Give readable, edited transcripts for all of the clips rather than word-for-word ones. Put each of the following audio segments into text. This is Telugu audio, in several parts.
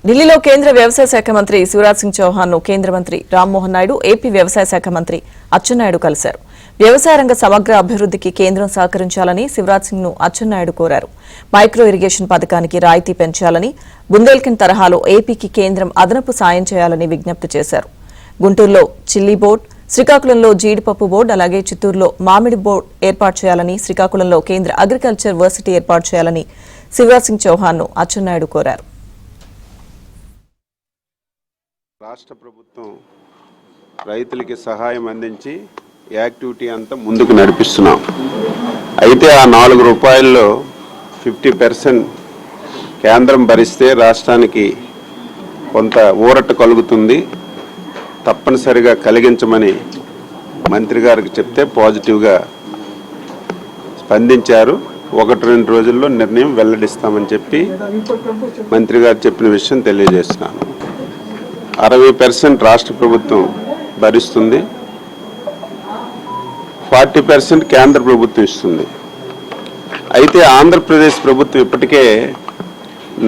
ఢిల్లీలో కేంద్ర వ్యవసాయ శాఖ మంత్రి శివరాజ్ సింగ్ చౌహాన్ ను కేంద్ర మంత్రి రామ్మోహన్ నాయుడు, ఏపీ వ్యవసాయ శాఖ మంత్రి అచ్చెన్నాయుడు కలిశారు. వ్యవసాయ రంగ సమగ్ర అభివృద్ధికి కేంద్రం సహకరించాలని శివరాజ్ సింగ్ ను అచ్చెన్నాయుడు కోరారు. మైక్రో ఇరిగేషన్ పథకానికి రాయితీ పెంచాలని, బుందేల్ఖండ్ తరహాలో ఏపీకి కేంద్రం అదనపు సాయం చేయాలని విజ్ఞప్తి చేశారు. గుంటూరులో చిల్లీ బోర్డు, శ్రీకాకుళంలో జీడిపప్పు బోర్డు, అలాగే చిత్తూరులో మామిడి బోర్డు ఏర్పాటు చేయాలని, శ్రీకాకుళంలో కేంద్ర అగ్రికల్చర్ వర్సిటీ ఏర్పాటు చేయాలని శివరాజ్ సింగ్ చౌహాన్ ను అచ్చెన్నాయుడు కోరారు. రాష్ట్ర ప్రభుత్వం రైతులకి సహాయం అందించి యాక్టివిటీ అంతా ముందుకు నడిపిస్తున్నాం. అయితే ఆ 4 రూపాయల్లో 50% కేంద్రం భరిస్తే రాష్ట్రానికి కొంత ఊరట కలుగుతుంది. తప్పనిసరిగా కలిగించమని మంత్రి గారికి చెప్తే పాజిటివ్గా స్పందించారు. 1-2 రోజుల్లో నిర్ణయం వెల్లడిస్తామని చెప్పి మంత్రి గారు చెప్పిన విషయం తెలియజేస్తున్నాను. 60% రాష్ట్ర ప్రభుత్వం భరిస్తుంది, 40% కేంద్ర ప్రభుత్వం ఇస్తుంది. అయితే ఆంధ్రప్రదేశ్ ప్రభుత్వం ఇప్పటికే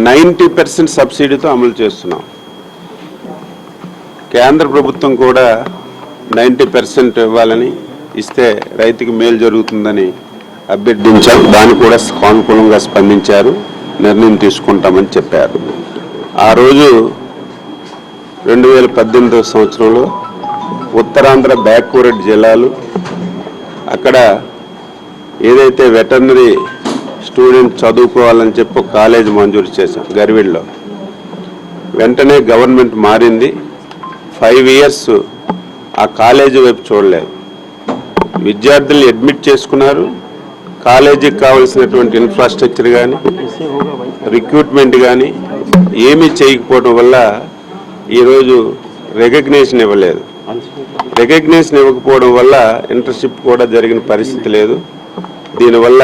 90% సబ్సిడీతో అమలు చేస్తున్నాం. కేంద్ర ప్రభుత్వం కూడా 90% ఇవ్వాలని, ఇస్తే రైతుకి మేలు జరుగుతుందని అభ్యర్థించాం. దాన్ని కూడా సానుకూలంగా స్పందించారు, నిర్ణయం తీసుకుంటామని చెప్పారు. ఆ రోజు 2018 సంవత్సరంలో ఉత్తరాంధ్ర బ్యాక్వర్డ్ జిల్లాలు, అక్కడ ఏదైతే వెటర్నరీ స్టూడెంట్ చదువుకోవాలని చెప్పి ఒక కాలేజ్ మంజూరు చేశాం గర్విడ్లో. వెంటనే గవర్నమెంట్ మారింది. 5 years ఆ కాలేజీ వైపు చూడలేదు. విద్యార్థులు అడ్మిట్ చేసుకున్నారు. కాలేజీకి కావాల్సినటువంటి ఇన్ఫ్రాస్ట్రక్చర్ కానీ రిక్రూట్మెంట్ కానీ ఏమీ చేయకపోవడం వల్ల ఈరోజు రికగ్నేషన్ ఇవ్వలేదు. రికగ్నేషన్ ఇవ్వకపోవడం వల్ల ఇంటర్న్షిప్ కూడా జరిగిన పరిస్థితి లేదు. దీనివల్ల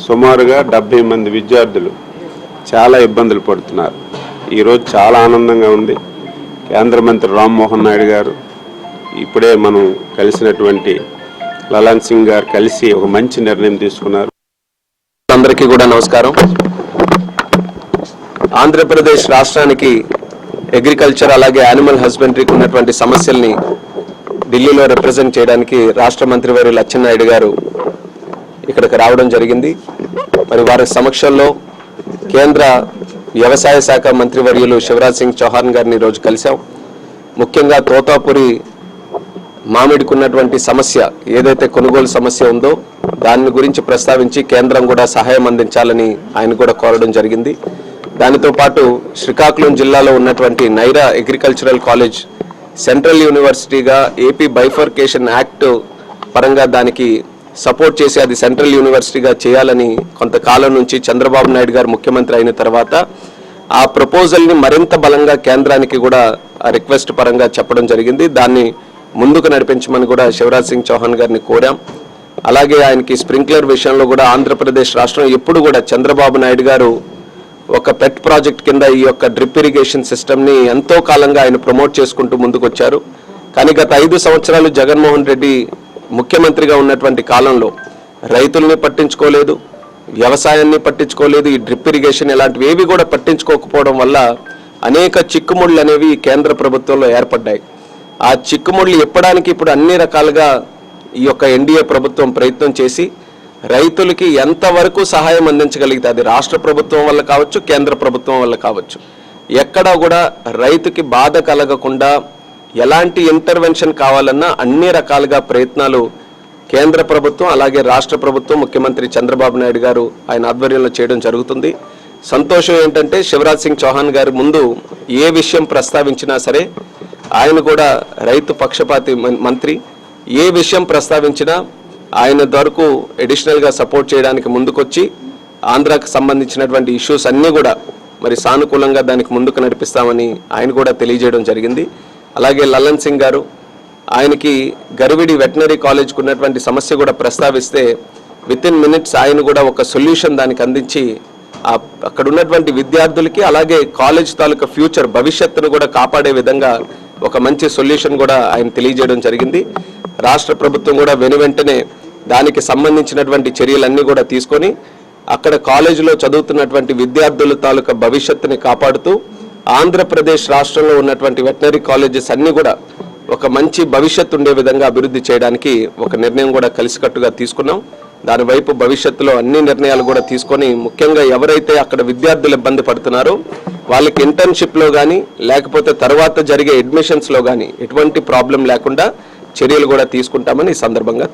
సుమారుగా 70 మంది విద్యార్థులు చాలా ఇబ్బందులు పడుతున్నారు. ఈరోజు చాలా ఆనందంగా ఉంది. కేంద్ర మంత్రి రామ్మోహన్ నాయుడు గారు, ఇప్పుడే మనం కలిసినటువంటి లలన్ సింగ్ గారు కలిసి ఒక మంచి నిర్ణయం తీసుకున్నారు. అందరికీ కూడా నమస్కారం. ఆంధ్రప్రదేశ్ రాష్ట్రానికి అగ్రికల్చర్ అలాగే యానిమల్ హస్బెండరీకి ఉన్నటువంటి సమస్యల్ని ఢిల్లీలో రిప్రజెంట్ చేయడానికి రాష్ట్ర మంత్రివర్యులు అచ్చెన్నాయుడు గారు ఇక్కడికి రావడం జరిగింది. మరి వారి సమక్షంలో కేంద్ర వ్యవసాయ శాఖ మంత్రివర్యులు శివరాజ్ సింగ్ చౌహాన్ గారిని ఈరోజు కలిశాం. ముఖ్యంగా తోతాపురి మామిడికి ఉన్నటువంటి సమస్య, ఏదైతే కొనుగోలు సమస్య ఉందో దాని గురించి ప్రస్తావించి కేంద్రం కూడా సహాయం అందించాలని ఆయన కూడా కోరడం జరిగింది. దానితో పాటు శ్రీకాకుళం జిల్లాలో ఉన్నటువంటి నైరా అగ్రికల్చరల్ కాలేజ్ సెంట్రల్ యూనివర్సిటీగా ఏపీ బైఫర్కేషన్ యాక్ట్ పరంగా దానికి సపోర్ట్ చేసి అది సెంట్రల్ యూనివర్సిటీగా చేయాలని కొంతకాలం నుంచి చంద్రబాబు నాయుడు గారు ముఖ్యమంత్రి అయిన తర్వాత ఆ ప్రపోజల్ని మరింత బలంగా కేంద్రానికి కూడా ఆ రిక్వెస్ట్ పరంగా చెప్పడం జరిగింది. దాన్ని ముందుకు నడిపించమని కూడా శివరాజ్ సింగ్ చౌహాన్ గారిని కోరాం. అలాగే ఆయనకి స్ప్రింక్లర్ విషయంలో కూడా ఆంధ్రప్రదేశ్ రాష్ట్రం ఎప్పుడు కూడా చంద్రబాబు నాయుడు గారు ఒక పెట్ ప్రాజెక్ట్ కింద ఈ యొక్క డ్రిప్ ఇరిగేషన్ సిస్టమ్ని ఎంతో కాలంగా ఆయన ప్రమోట్ చేసుకుంటూ ముందుకొచ్చారు. కానీ గత 5 సంవత్సరాలు జగన్మోహన్ రెడ్డి ముఖ్యమంత్రిగా ఉన్నటువంటి కాలంలో రైతుల్ని పట్టించుకోలేదు, వ్యవసాయాన్ని పట్టించుకోలేదు, ఈ డ్రిప్ ఇరిగేషన్ ఇలాంటివి ఏవి కూడా పట్టించుకోకపోవడం వల్ల అనేక చిక్కుముళ్ళు అనేవి కేంద్ర ప్రభుత్వంలో ఏర్పడ్డాయి. ఆ చిక్కుముళ్ళు ఎప్పడానికి ఇప్పుడు అన్ని రకాలుగా ఈ యొక్క ఎన్డీఏ ప్రభుత్వం ప్రయత్నం చేసి రైతులకి ఎంతవరకు సహాయం అందించగలిగితే, అది రాష్ట్ర ప్రభుత్వం వల్ల కావచ్చు, కేంద్ర ప్రభుత్వం వల్ల కావచ్చు, ఎక్కడా కూడా రైతుకి బాధ కలగకుండా ఎలాంటి ఇంటర్వెన్షన్ కావాలన్నా అన్ని రకాలుగా ప్రయత్నాలు కేంద్ర ప్రభుత్వం అలాగే రాష్ట్ర ప్రభుత్వం ముఖ్యమంత్రి చంద్రబాబు నాయుడు గారు ఆయన ఆధ్వర్యంలో చేయడం జరుగుతుంది. సంతోషం ఏంటంటే శివరాజ్ సింగ్ చౌహాన్ గారి ముందు ఏ విషయం ప్రస్తావించినా సరే ఆయన కూడా రైతు పక్షపాతి మంత్రి, ఏ విషయం ప్రస్తావించినా ఆయన వరకు అడిషనల్గా సపోర్ట్ చేయడానికి ముందుకొచ్చి ఆంధ్రాకి సంబంధించినటువంటి ఇష్యూస్ అన్నీ కూడా మరి సానుకూలంగా దానికి ముందుకు నడిపిస్తామని ఆయన కూడా తెలియజేయడం జరిగింది. అలాగే లలన్ సింగ్ గారు, ఆయనకి గర్విడి వెటనరీ కాలేజ్కి ఉన్నటువంటి సమస్య కూడా ప్రస్తావిస్తే వితిన్ మినిట్స్ ఆయన కూడా ఒక సొల్యూషన్ దానికి అందించి అక్కడ ఉన్నటువంటి విద్యార్థులకి అలాగే కాలేజ్ తాలూకా ఫ్యూచర్ భవిష్యత్తును కూడా కాపాడే విధంగా ఒక మంచి సొల్యూషన్ కూడా ఆయన తెలియజేయడం జరిగింది. రాష్ట్ర ప్రభుత్వం కూడా వెనువెంటనే దానికి సంబంధించినటువంటి చర్యలన్నీ కూడా తీసుకొని అక్కడ కాలేజీలో చదువుతున్నటువంటి విద్యార్థుల తాలూకా భవిష్యత్తుని కాపాడుతూ ఆంధ్రప్రదేశ్ రాష్ట్రంలో ఉన్నటువంటి వెటనరీ కాలేజెస్ అన్నీ కూడా ఒక మంచి భవిష్యత్తు ఉండే విధంగా అభివృద్ధి చేయడానికి ఒక నిర్ణయం కూడా కలిసికట్టుగా తీసుకున్నాం. దాని వైపు భవిష్యత్తులో అన్ని నిర్ణయాలు కూడా తీసుకొని ముఖ్యంగా ఎవరైతే అక్కడ విద్యార్థులు ఇబ్బంది పడుతున్నారో వాళ్ళకి ఇంటర్న్షిప్లో కానీ లేకపోతే తర్వాత జరిగే అడ్మిషన్స్లో కానీ ఎటువంటి ప్రాబ్లం లేకుండా చర్యలు కూడా తీసుకుంటామని ఈ సందర్భంగా